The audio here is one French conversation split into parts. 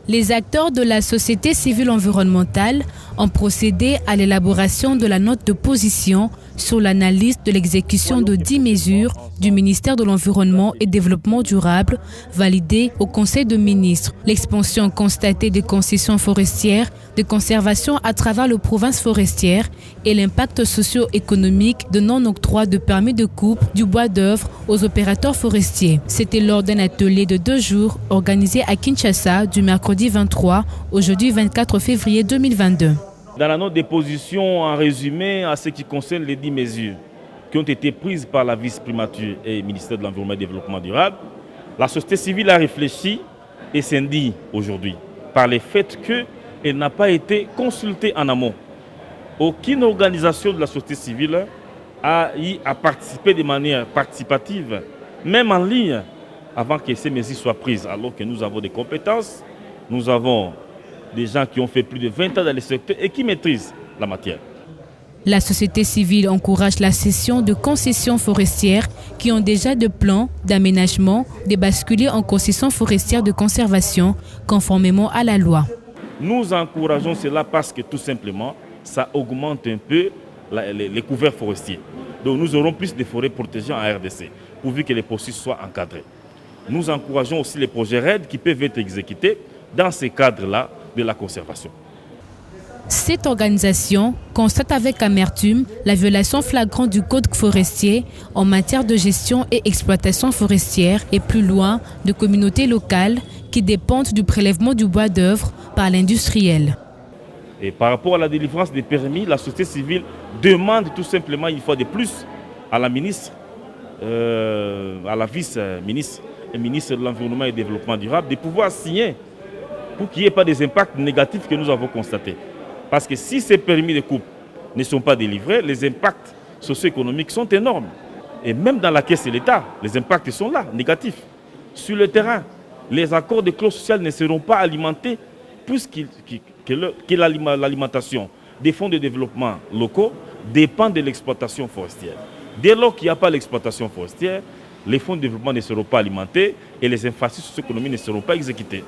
Les acteurs de la société civile environnementale ont procédé à l'élaboration de la note de position sur l'analyse de l'exécution de 10 mesures du ministère de l'Environnement et Développement durable validées au Conseil de ministres. L'expansion constatée des concessions forestières de conservation à travers les provinces forestières et l'impact socio-économique de non-octroi de permis de coupe du bois d'œuvre aux opérateurs forestiers. C'était lors d'un atelier de 2 jours organisé à Kinshasa du mercredi 23 au jeudi 24 février 2022. Dans la note de position, en résumé, à ce qui concerne les 10 mesures qui ont été prises par la vice-primature et le ministère de l'Environnement et du Développement durable, la société civile a réfléchi et s'indigne aujourd'hui par le fait qu'elle n'a pas été consultée en amont. Aucune organisation de la société civile a eu à participer de manière participative, même en ligne, avant que ces mesures soient prises, alors que nous avons des compétences, nous avons des gens qui ont fait plus de 20 ans dans le secteur et qui maîtrisent la matière. La société civile encourage la cession de concessions forestières qui ont déjà de plans d'aménagement de basculer en concessions forestières de conservation conformément à la loi. Nous encourageons cela parce que tout simplement, ça augmente un peu les couverts forestiers. Donc nous aurons plus de forêts protégées en RDC, pourvu que les processus soient encadrés. Nous encourageons aussi les projets RED qui peuvent être exécutés dans ces cadres-là de la conservation. Cette organisation constate avec amertume la violation flagrante du code forestier en matière de gestion et exploitation forestière et plus loin de communautés locales qui dépendent du prélèvement du bois d'œuvre par l'industriel. Et par rapport à la délivrance des permis, la société civile demande tout simplement une fois de plus à la ministre, à la vice-ministre et ministre de l'Environnement et du Développement durable de pouvoir signer pour qu'il n'y ait pas des impacts négatifs que nous avons constatés. Parce que si ces permis de coupe ne sont pas délivrés, les impacts socio-économiques sont énormes. Et même dans la caisse de l'État, les impacts sont là, négatifs. Sur le terrain, les accords de clause sociale ne seront pas alimentés puisque l'alimentation des fonds de développement locaux dépend de l'exploitation forestière. Dès lors qu'il n'y a pas l'exploitation forestière, les fonds de développement ne seront pas alimentés et les infrastructures socio-économiques ne seront pas exécutées.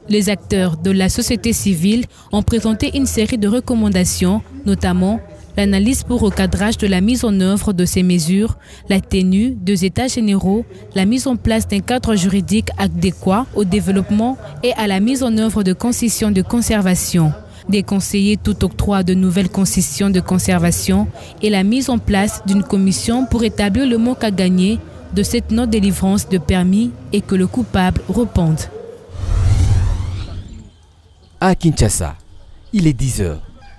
Les acteurs de la société civile ont présenté une série de recommandations, notamment l'analyse pour recadrage de la mise en œuvre de ces mesures, la tenue des états généraux, la mise en place d'un cadre juridique adéquat au développement et à la mise en œuvre de concessions de conservation, déconseiller tout octroi de nouvelles concessions de conservation et la mise en place d'une commission pour établir le manque à gagner de cette non-délivrance de permis et que le coupable réponde. À Kinshasa, il est 10h.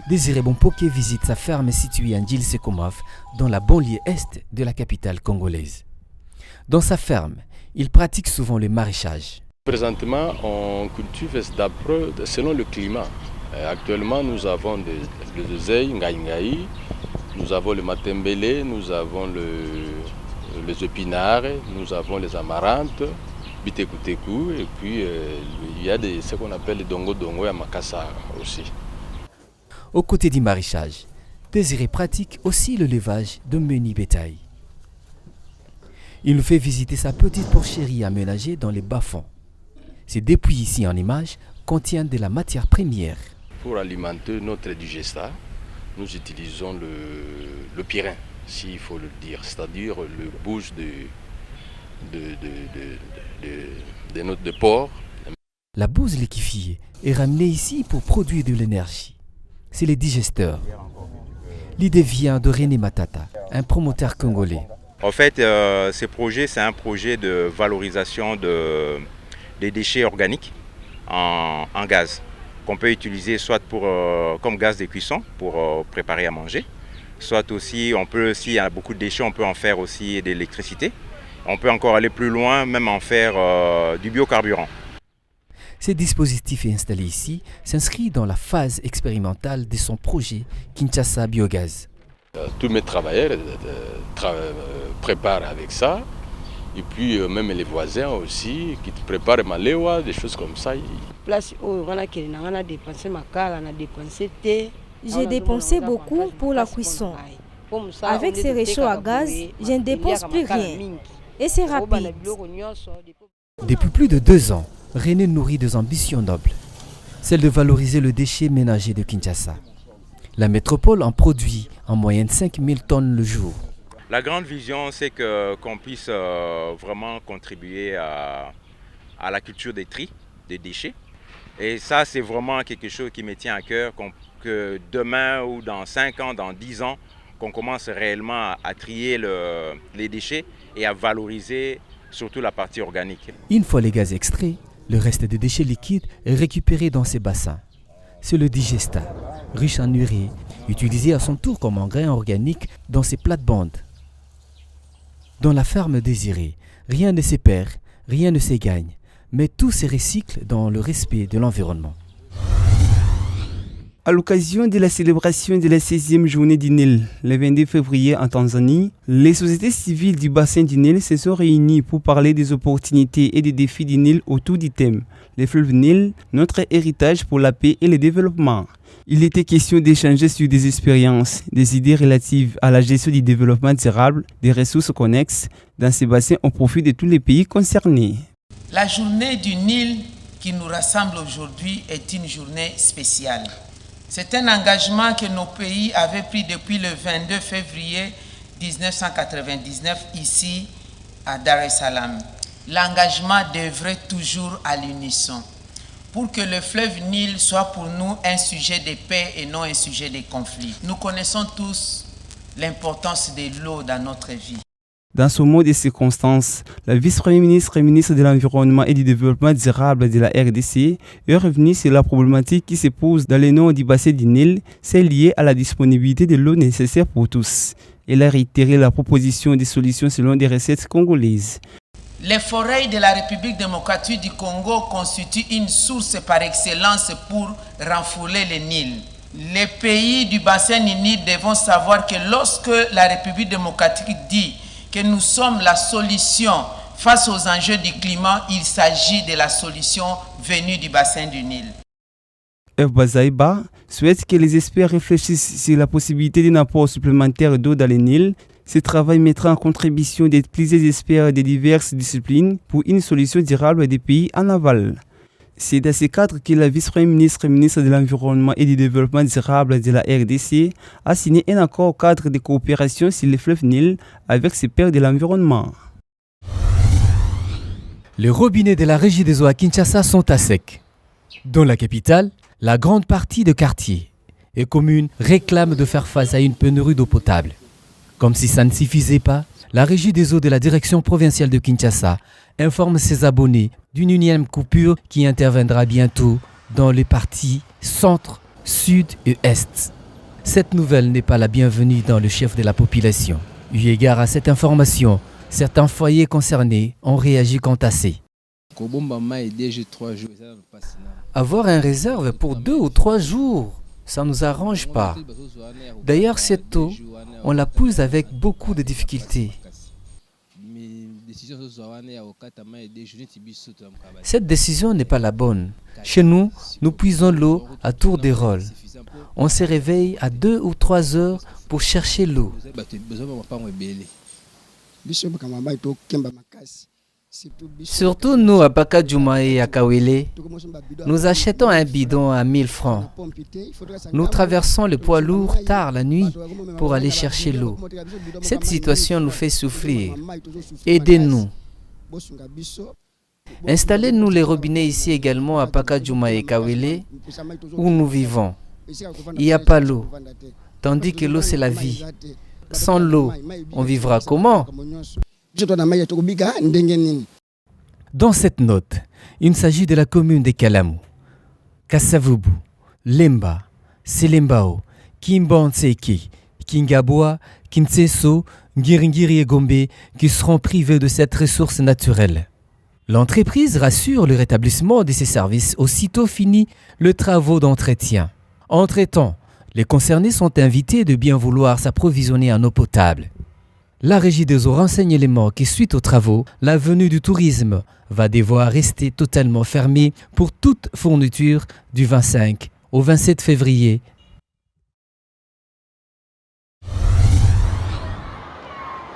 Désiré Bompoké visite sa ferme située à Ndjil-Sekomaf, dans la banlieue est de la capitale congolaise. Dans sa ferme, il pratique souvent le maraîchage. Présentement, on cultive selon le climat. Actuellement, nous avons le zey, ngaï, nous avons le matembele, nous avons les épinards, nous avons les amarantes, bitekuteku, et puis il y a ce qu'on appelle les dongo-dongo et makassa aussi. Aux côtés du maraîchage, Désiré pratique aussi le levage de menu bétail. Il nous fait visiter sa petite porcherie aménagée dans les bas-fonds. Ces dépouilles ici en image contiennent de la matière première. Pour alimenter notre digesta, nous utilisons le pyrin, s'il faut le dire, c'est-à-dire le bouche de porc. La bouse liquéfiée est ramenée ici pour produire de l'énergie. C'est les digesteurs. L'idée vient de René Matata, un promoteur congolais. En fait, ce projet, c'est un projet de valorisation des déchets organiques en gaz, qu'on peut utiliser soit comme gaz de cuisson pour préparer à manger, soit aussi, s'il y a beaucoup de déchets, on peut en faire aussi de l'électricité. On peut encore aller plus loin, même en faire du biocarburant. Ce dispositif installé ici s'inscrit dans la phase expérimentale de son projet Kinshasa Biogaz. Tous mes travailleurs préparent avec ça. Et puis même les voisins aussi qui préparent malewa, des choses comme ça. J'ai dépensé beaucoup pour la cuisson. Avec ces réchauds à gaz, je ne dépense plus rien. Et c'est rapide. Depuis plus de 2 ans, René nourrit des ambitions nobles, celle de valoriser le déchet ménager de Kinshasa. La métropole en produit en moyenne 5000 tonnes le jour. La grande vision, c'est qu'on puisse vraiment contribuer à la culture des tri, des déchets. Et ça, c'est vraiment quelque chose qui me tient à cœur, que demain ou dans 5 ans, dans 10 ans, qu'on commence réellement à trier les déchets et à valoriser surtout la partie organique. Une fois les gaz extraits, le reste des déchets liquides est récupéré dans ces bassins. C'est le digesta, riche en urée, utilisé à son tour comme engrais organique dans ces plates-bandes. Dans la ferme désirée, rien ne se perd, rien ne se gagne, mais tout se recycle dans le respect de l'environnement. À l'occasion de la célébration de la 16e journée du Nil, le 22 février en Tanzanie, les sociétés civiles du bassin du Nil se sont réunies pour parler des opportunités et des défis du Nil autour du thème « Le fleuve Nil, notre héritage pour la paix et le développement ». Il était question d'échanger sur des expériences, des idées relatives à la gestion du développement durable, des ressources connexes dans ces bassins au profit de tous les pays concernés. La journée du Nil qui nous rassemble aujourd'hui est une journée spéciale. C'est un engagement que nos pays avaient pris depuis le 22 février 1999 ici à Dar es Salaam. L'engagement devrait toujours à l'unisson pour que le fleuve Nil soit pour nous un sujet de paix et non un sujet de conflit. Nous connaissons tous l'importance de l'eau dans notre vie. Dans ce mot de circonstances, la vice-premier ministre et ministre de l'Environnement et du Développement durable de la RDC est revenue sur la problématique qui se pose dans le nord du bassin du Nil, celle liée à la disponibilité de l'eau nécessaire pour tous. Elle a réitéré la proposition de solutions selon des recettes congolaises. Les forêts de la République démocratique du Congo constituent une source par excellence pour renfouler le Nil. Les pays du bassin du Nil devront savoir que lorsque la République démocratique dit que nous sommes la solution face aux enjeux du climat, il s'agit de la solution venue du bassin du Nil. F. Bazaïba souhaite que les experts réfléchissent sur la possibilité d'un apport supplémentaire d'eau dans le Nil. Ce travail mettra en contribution des plusieurs experts de diverses disciplines pour une solution durable des pays en aval. C'est dans ce cadre que la vice-première ministre et ministre de l'Environnement et du Développement durable de la RDC a signé un accord cadre de coopération sur le fleuve Nil avec ses pairs de l'environnement. Les robinets de la régie des eaux à Kinshasa sont à sec. Dans la capitale, la grande partie de quartiers et communes réclament de faire face à une pénurie d'eau potable. Comme si ça ne suffisait pas, la régie des eaux de la direction provinciale de Kinshasa informe ses abonnés d'une unième coupure qui interviendra bientôt dans les parties centre, sud et est. Cette nouvelle n'est pas la bienvenue dans le chef de la population. Eu égard à cette information, certains foyers concernés ont réagi quant à ces. Avoir un réserve pour 2 ou 3 jours, ça ne nous arrange pas. D'ailleurs, cette eau, on la pousse avec beaucoup de difficultés. Cette décision n'est pas la bonne. Chez nous, nous puisons l'eau à tour de rôle. On se réveille à 2 ou 3 heures pour chercher l'eau. Surtout nous à Bakadjouma et à Kawele, nous achetons un bidon à 1000 francs. Nous traversons le poids lourd tard la nuit pour aller chercher l'eau. Cette situation nous fait souffrir. Aidez-nous. Installez-nous les robinets ici également à Bakadjouma et Kawele où nous vivons. Il n'y a pas l'eau, tandis que l'eau c'est la vie. Sans l'eau, on vivra comment ? Dans cette note, il s'agit de la commune de Kalamu, Kassavubu, Lemba, Selembao, Kimbanseki, Kingaboa, Kinseso, Ngiringiri et Gombe qui seront privés de cette ressource naturelle. L'entreprise rassure le rétablissement de ses services aussitôt fini les travaux d'entretien. Entre-temps, les concernés sont invités de bien vouloir s'approvisionner en eau potable. La régie des eaux renseigne également que suite aux travaux, l'avenue du tourisme va devoir rester totalement fermée pour toute fourniture du 25 au 27 février.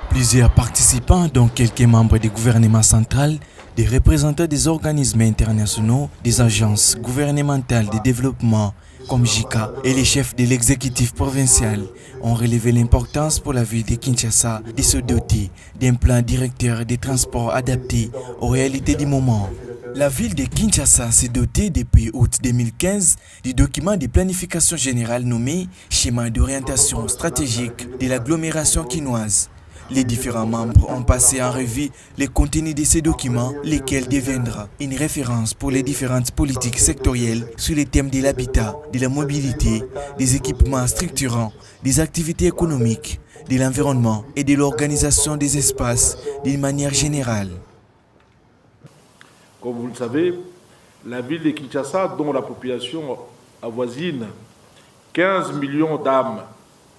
Plusieurs participants, dont quelques membres du gouvernement central, des représentants des organismes internationaux, des agences gouvernementales de développement comme JICA et les chefs de l'exécutif provincial ont relevé l'importance pour la ville de Kinshasa de se doter d'un plan directeur des transports adapté aux réalités du moment. La ville de Kinshasa s'est dotée depuis août 2015 du document de planification générale nommé Schéma d'orientation stratégique de l'agglomération quinoise. Les différents membres ont passé en revue les contenus de ces documents, lesquels deviendront une référence pour les différentes politiques sectorielles sur les thèmes de l'habitat, de la mobilité, des équipements structurants, des activités économiques, de l'environnement et de l'organisation des espaces d'une manière générale. Comme vous le savez, la ville de Kinshasa, dont la population avoisine 15 millions d'âmes,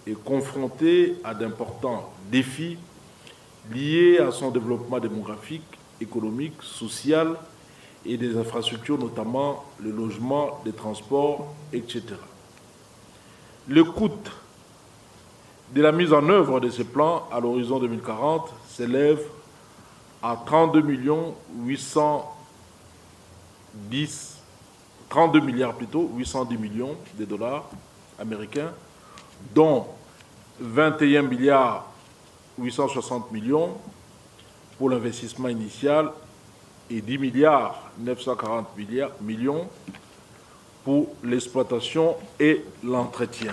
est confrontée à d'importants défis liés à son développement démographique, économique, social et des infrastructures, notamment le logement, les transports, etc. Le coût de la mise en œuvre de ce plan à l'horizon 2040 s'élève à 32 milliards 810 millions de dollars américains, dont 21 milliards 860 millions pour l'investissement initial et 10 milliards 940 millions pour l'exploitation et l'entretien.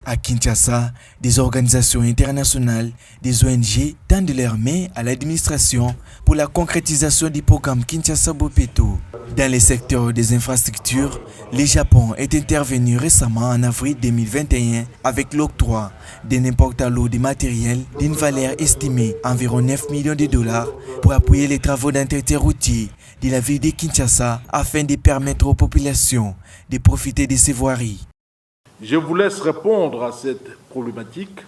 À Kinshasa, des organisations internationales, des ONG tendent leur main à l'administration pour la concrétisation du programme Kinshasa Bopeto. Dans les secteurs des infrastructures, le Japon est intervenu récemment en avril 2021 avec l'octroi d'un important lot de matériel d'une valeur estimée à environ 9 millions de dollars pour appuyer les travaux d'entretien routier de la ville de Kinshasa afin de permettre aux populations de profiter de ces voiries. Je vous laisse répondre à cette problématique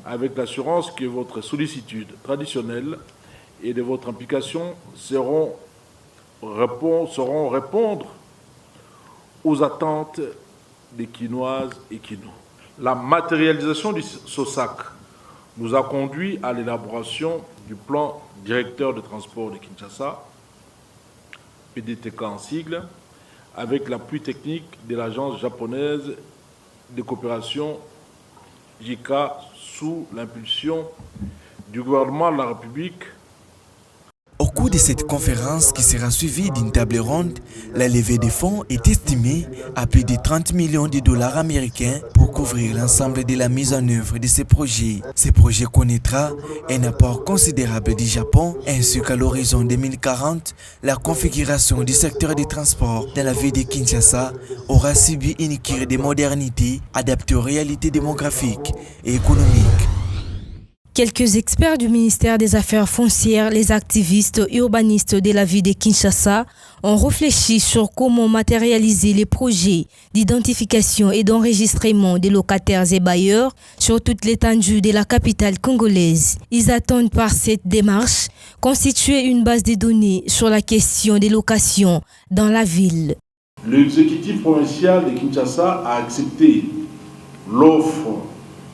avec l'assurance que votre sollicitude traditionnelle et de votre implication sauront répondre aux attentes des Quinoises et Quinois. La matérialisation du SOSAC nous a conduit à l'élaboration du plan directeur de transport de Kinshasa, PDTK en sigle, avec l'appui technique de l'agence japonaise de coopération JICA sous l'impulsion du gouvernement de la République. Au cours de cette conférence qui sera suivie d'une table ronde, la levée des fonds est estimée à plus de 30 millions de dollars américains pour couvrir l'ensemble de la mise en œuvre de ces projets. Ce projet connaîtra un apport considérable du Japon ainsi qu'à l'horizon 2040, la configuration du secteur des transports dans la ville de Kinshasa aura subi une cure de modernité adaptée aux réalités démographiques et économiques. Quelques experts du ministère des Affaires foncières, les activistes urbanistes de la ville de Kinshasa ont réfléchi sur comment matérialiser les projets d'identification et d'enregistrement des locataires et bailleurs sur toute l'étendue de la capitale congolaise. Ils attendent par cette démarche constituer une base de données sur la question des locations dans la ville. L'exécutif provincial de Kinshasa a accepté l'offre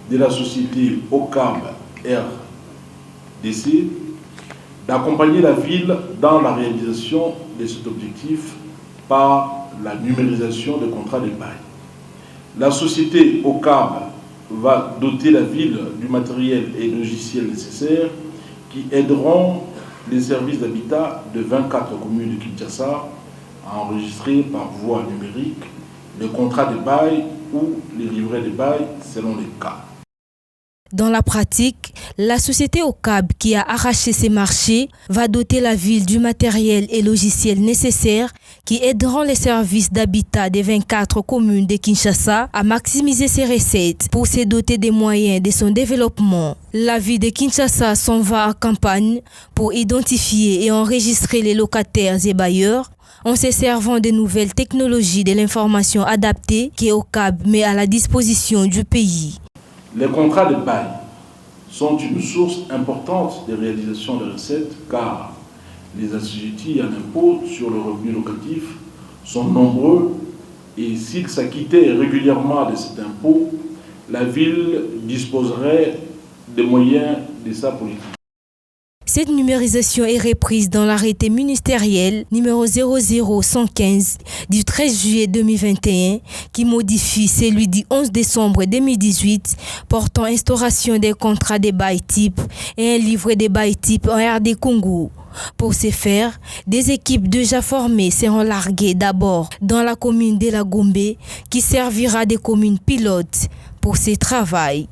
de la société OCAB RDC d'accompagner la ville dans la réalisation de cet objectif par la numérisation des contrats de bail. La société OCAB va doter la ville du matériel et logiciels nécessaires qui aideront les services d'habitat de 24 communes de Kinshasa à enregistrer par voie numérique les contrats de bail ou les livrets de bail selon les cas. Dans la pratique, la société OCAB qui a arraché ces marchés va doter la ville du matériel et logiciels nécessaires qui aideront les services d'habitat des 24 communes de Kinshasa à maximiser ses recettes pour se doter des moyens de son développement. La ville de Kinshasa s'en va en campagne pour identifier et enregistrer les locataires et bailleurs en se servant des nouvelles technologies de l'information adaptée que OCAB met à la disposition du pays. Les contrats de bail sont une source importante de réalisation de recettes car les assujettis à l'impôt sur le revenu locatif sont nombreux et s'ils s'acquittaient régulièrement de cet impôt, la ville disposerait des moyens de sa politique. Cette numérisation est reprise dans l'arrêté ministériel numéro 00115 du 13 juillet 2021 qui modifie celui du 11 décembre 2018 portant instauration des contrats de bail type et un livret de bail type en RD Congo. Pour ce faire, des équipes déjà formées seront larguées d'abord dans la commune de la Gombe qui servira de commune pilote pour ce travail.